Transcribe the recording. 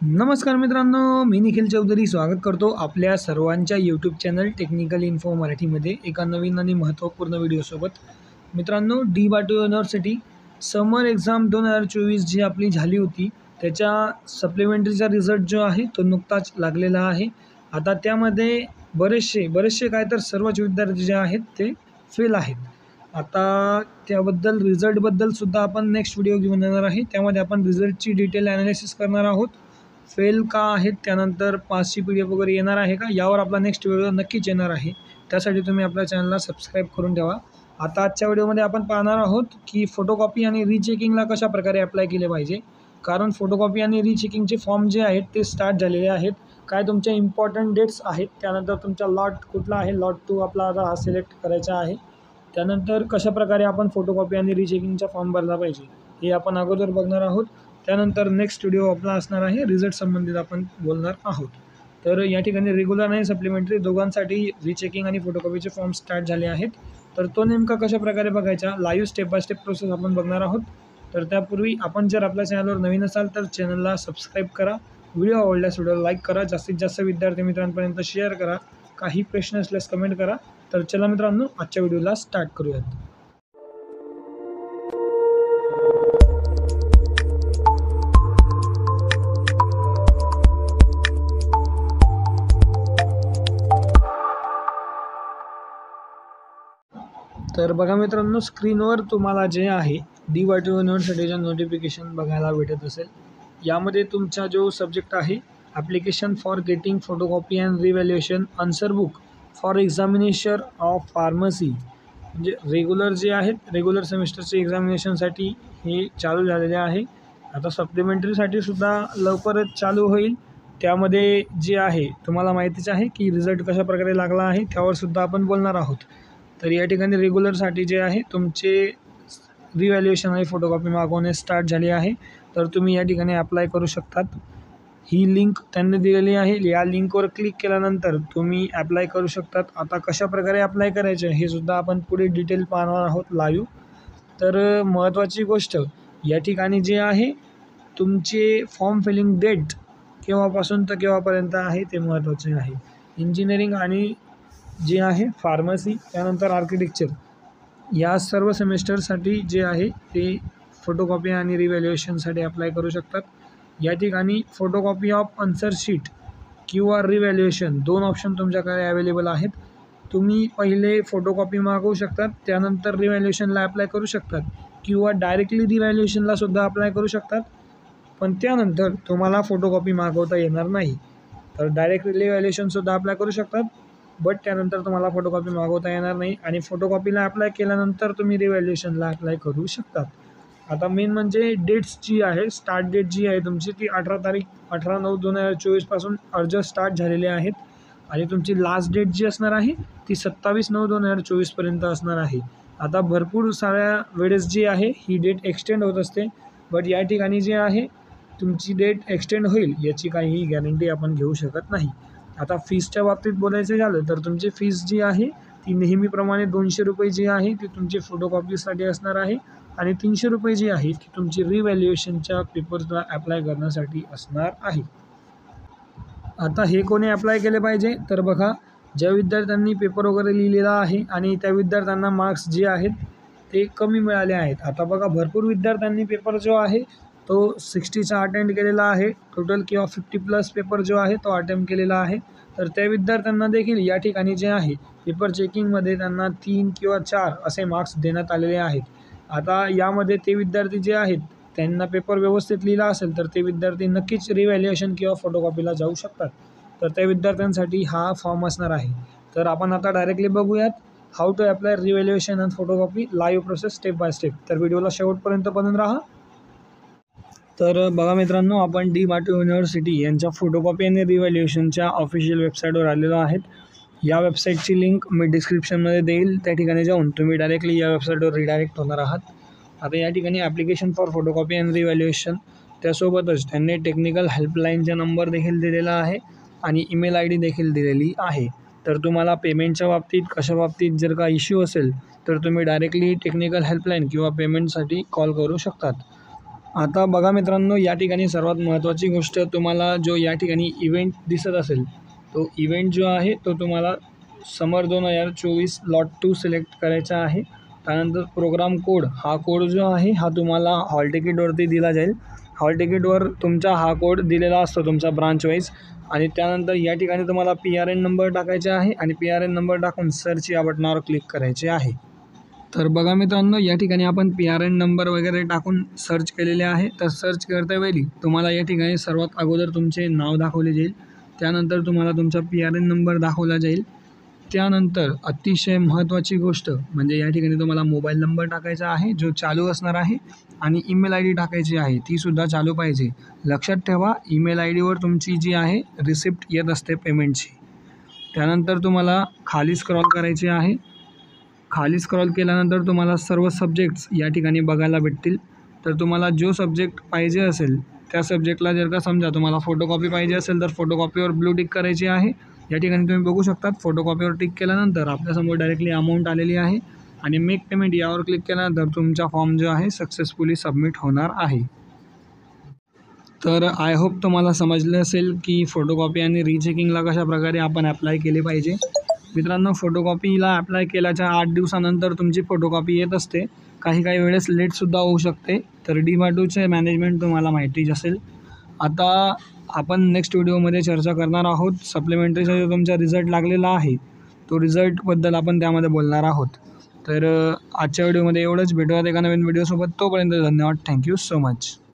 नमस्कार मित्रांनो, मी निखिल चौधरी स्वागत करतो आपल्या सर्वांच्या यूट्यूब चॅनल टेक्निकल इन्फो मराठीमध्ये एका नवीन आणि महत्त्वपूर्ण व्हिडिओसोबत. मित्रांनो, DBATO युनिव्हर्सिटी समर एक्झाम 2024 जी आपली झाली होती त्याच्या सप्लिमेंटरीचा रिझल्ट जो आहे तो नुकताच लागलेला आहे. आता त्यामध्ये बरेचसे काय तर सर्वच विद्यार्थी जे आहेत ते फेल आहेत. आता त्याबद्दल रिझल्टबद्दलसुद्धा आपण नेक्स्ट व्हिडिओ घेऊन येणार आहे. त्यामध्ये आपण रिझल्टची डिटेल ॲनालिसिस करणार आहोत. फेल का आहेत, त्यानंतर पासची PDF वगैरे येणार आहे का, यावर आपला नेक्स्ट व्हिडिओ नक्कीच येणार आहे. त्यासाठी तुम्ही आपल्या चॅनलला सबस्क्राईब करून ठेवा. आता आजच्या व्हिडिओमध्ये आपण पाहणार आहोत की फोटोकॉपी आणि रीचेकिंगला कशाप्रकारे अप्लाय केले पाहिजे. कारण फोटोकॉपी आणि रीचेकिंगचे फॉर्म जे आहेत ते स्टार्ट झालेले आहेत. काय तुमच्या इम्पॉर्टंट डेट्स आहेत, त्यानंतर तुमचा लॉट कुठला आहे, लॉट 2 आपला आता हा सिलेक्ट करायचा आहे. त्यानंतर कशाप्रकारे आपण फोटोकॉपी आणि रीचेकिंगचा फॉर्म भरला पाहिजे हे आपण अगोदर बघणार आहोत. त्यानंतर नेक्स्ट व्हिडिओ आपला असणार आहे रिझल्ट संबंधित आपण बोलणार आहोत. तर या ठिकाणी रेग्युलर आणि सप्लिमेंटरी दोघांसाठी रीचेकिंग आणि फोटोकॉपीचे फॉर्म स्टार्ट झाले आहेत. तर तो नेमका कशाप्रकारे बघायचा, live step by step process आपण बघणार आहोत. तर त्यापूर्वी आपण जर आपल्या चॅनलवर नवीन असाल तर चॅनलला सबस्क्राईब करा. व्हिडिओ आवडल्यास व्हिडिओला लाईक करा, जास्तीत जास्त विद्यार्थी मित्रांपर्यंत शेअर करा. काही प्रश्न असल्यास कमेंट करा. तर चला मित्रांनो, आजच्या व्हिडिओला स्टार्ट करूयात. तर बघा मित्रांनो, स्क्रीनवर तुम्हाला जे आहे DBATO युनिव्हर्सिटीचं नोटिफिकेशन बघायला भेटत असेल. यामध्ये तुमचा जो सब्जेक्ट आहे application for getting photocopy and revaluation answer book for examination of pharmacy, म्हणजे रेग्युलर जे आहेत रेग्युलर सेमिस्टरचे एक्झामिनेशनसाठी हे चालू झालेले आहे. आता सप्लिमेंटरीसाठी सुद्धा लवकरच चालू होईल. त्यामध्ये जे आहे तुम्हाला माहितीच आहे की रिझल्ट कशाप्रकारे लागला आहे त्यावरसुद्धा आपण बोलणार आहोत. तर या ठिकाणी रेग्युलरसाठी जे आहे तुमचे रिव्हॅल्युएशन आणि फोटोकॉपी मागवणे स्टार्ट झाले आहे. तर तुम्ही या ठिकाणी अप्लाय करू शकतात. ही लिंक त्यांनी दिलेली आहे. या लिंकवर क्लिक केल्यानंतर तुम्ही अप्लाय करू शकतात. आता कशाप्रकारे अप्लाय करायचं हे सुद्धा आपण पुढे डिटेल पाहणार आहोत लाईव्ह. तर महत्त्वाची गोष्ट या ठिकाणी जे आहे तुमचे फॉर्म फिलिंग डेट केव्हापासून तर केव्हापर्यंत आहे ते महत्त्वाचे आहे. इंजिनिअरिंग आणि जे आहे फार्मसी, त्यानंतर आर्किटेक्चर या सर्व सेमिस्टरसाठी जे आहे ते फोटोकॉपी आणि रिव्हॅल्युएशनसाठी अप्लाय करू शकतात. या ठिकाणी फोटोकॉपी ऑफ आन्सर शीट किंवा रिव्हॅल्युएशन दोन ऑप्शन तुमच्याकडे अवेलेबल आहेत. तुम्ही पहिले फोटोकॉपी मागवू शकतात, त्यानंतर रिव्हॅल्युएशनला अप्लाय करू शकतात किंवा डायरेक्टली रिव्हॅल्युएशनलासुद्धा अप्लाय करू शकतात. पण त्यानंतर तुम्हाला फोटोकॉपी मागवता येणार नाही. तर डायरेक्ट रिव्हॅल्युएशनसुद्धा अप्लाय करू शकतात, बट त्यानंतर तुम्हाला फोटोकॉपी मागवता येणार नाही. आणि फोटोकॉपीला अप्लाय केल्यानंतर तुम्ही रिव्हॅल्युएशनला अप्लाय करू शकतात. आता मेन म्हणजे डेट्स जी आहे, स्टार्ट डेट जी आहे तुमची ती 18/9/2024 पासून अर्ज स्टार्ट झालेले आहेत. आणि तुमची लास्ट डेट जी असणार आहे ती 27/9/2024 पर्यंत असणार आहे. आता भरपूर साऱ्या वेळेस जी आहे ही डेट एक्सटेंड होत असते, बट या ठिकाणी जे आहे तुमची डेट एक्सटेंड होईल याची काहीही गॅरंटी आपण घेऊ शकत नाही. आता फीसच्या बाबतीत बोलायचं झालं तर तुमची फीस जी आहे ती नेहमीप्रमाणे 200 रुपये जी आहे ती तुमची फोटोकॉपीसाठी असणार आहे आणि 300 रुपये जी आहे ती तुमची रिव्हॅल्युएशनच्या पेपर्सला अप्लाय करण्यासाठी असणार आहे. आता हे कोणी अप्लाय केले पाहिजे तर बघा, ज्या विद्यार्थ्यांनी पेपर वगैरे लिहिलेला आहे आणि त्या विद्यार्थ्यांना मार्क्स जे आहेत ते कमी मिळाले आहेत. आता बघा, भरपूर विद्यार्थ्यांनी पेपर जो आहे तो 60चा अटेंड केलेला आहे टोटल, किंवा 50+ पेपर जो आहे तो अटेम्प्ट केलेला आहे. तर त्या विद्यार्थ्यांना देखील या ठिकाणी जे आहे पेपर चेकिंगमध्ये त्यांना 3 किंवा 4 असे मार्क्स देण्यात आलेले आहेत. आता यामध्ये ते विद्यार्थी जे आहेत त्यांना पेपर व्यवस्थित लिहिला असेल तर ते विद्यार्थी नक्कीच रिव्हॅल्युएशन किंवा फोटोकॉपीला जाऊ शकतात. तर त्या विद्यार्थ्यांसाठी हा फॉर्म असणार आहे. तर आपण आता डायरेक्टली बघूयात how to apply revaluation and photocopy, live process step by step. तर व्हिडिओला शेवटपर्यंत बनून राहा. तर बघा मित्रांनो, आपण DBATO युनिव्हर्सिटी यांच्या फोटोकॉपी आणि रिव्हॅल्युएशनच्या ऑफिशियल वेबसाईटवर आलेलो आहेत. या वेबसाईटची लिंक मी डिस्क्रिप्शनमध्ये देईल. त्या ठिकाणी जाऊन तुम्ही डायरेक्टली या वेबसाईटवर रिडायरेक्ट होणार आहात. आता या ठिकाणी application for photocopy and revaluation, त्यासोबतच त्यांनी टेक्निकल हेल्पलाईनचा नंबर देखील दिलेला आहे आणि ईमेल ID देखील दिलेली आहे. तर तुम्हाला पेमेंटच्या बाबतीत कशा बाबतीत जर का इश्यू असेल तर तुम्ही डायरेक्टली टेक्निकल हेल्पलाईन किंवा पेमेंटसाठी कॉल करू शकतात. आता बघा मित्रांनो, या ठिकाणी सर्वात महत्त्वाची गोष्ट तुम्हाला जो या ठिकाणी इव्हेंट दिसत असेल, तो इव्हेंट जो आहे तो तुम्हाला समर 2024 लॉट 2 सिलेक्ट करायचा आहे. त्यानंतर प्रोग्राम कोड, हा कोड जो आहे हा तुम्हाला हॉल तिकीटवरती दिला जाईल. हॉल तिकीटवर तुमचा हा कोड दिलेला असतो तुमचा ब्रांच वाईज. आणि त्यानंतर या ठिकाणी तुम्हाला PRN नंबर टाकायचा आहे आणि PRN नंबर टाकून सर्च या बटनावर क्लिक करायचे आहे. तर बघा मित्रांनो, या ठिकाणी आपण PRN नंबर वगैरे टाकून सर्च केलेले आहे. तर सर्च करतेवेळी तुम्हाला या ठिकाणी सर्वात अगोदर तुमचे नाव दाखवले जाईल. त्यानंतर तुम्हाला तुमचा PRN नंबर दाखवला जाईल. त्यानंतर अतिशय महत्त्वाची गोष्ट म्हणजे या ठिकाणी तुम्हाला मोबाईल नंबर टाकायचा आहे जो चालू असणार आहे आणि ईमेल ID टाकायची आहे, तीसुद्धा चालू पाहिजे. लक्षात ठेवा, ईमेल IDवर तुमची जी आहे रिसिप्ट येत असते पेमेंटची. त्यानंतर तुम्हाला खाली स्क्रॉल करायचे आहे. खाली स्क्रॉल केल्यानंतर तुम्हाला सर्व सब्जेक्ट्स या ठिकाणी बघायला भेटतील. तर तुम्हाला जो सब्जेक्ट पाहिजे असेल त्या सब्जेक्टला जर का समजा तुम्हाला फोटोकॉपी पाहिजे असेल तर फोटोकॉपीवर ब्लू टिक करायची आहे. या ठिकाणी तुम्ही बघू शकता फोटोकॉपीवर टिक केल्यानंतर आपल्यासमोर डायरेक्टली अमाऊंट आलेली आहे आणि मेक पेमेंट यावर क्लिक केल्यानंतर तुमचा फॉर्म जो आहे सक्सेसफुली सबमिट होणार आहे. तर आय होप तुम्हाला समजलं असेल की फोटोकॉपी आणि रीचेकिंगला कशाप्रकारे आपण ॲप्लाय केले पाहिजे. मित्रांनो, फोटोकॉपीला ॲप्लाय केल्याच्या 8 दिवसानंतर तुमची फोटोकॉपी येत असते. काही वेळेस लेटसुद्धा होऊ शकते. तर D-Watoचे मॅनेजमेंट तुम्हाला माहितीच असेल. आता आपण नेक्स्ट व्हिडिओमध्ये चर्चा करणार आहोत. सप्लिमेंटरीचा जो तुमचा रिझल्ट लागलेला आहे तो रिझल्टबद्दल आपण त्यामध्ये बोलणार आहोत. तर आजच्या व्हिडिओमध्ये एवढंच. भेटूयात एका नवीन व्हिडिओसोबत. तोपर्यंत धन्यवाद. Thank you so much.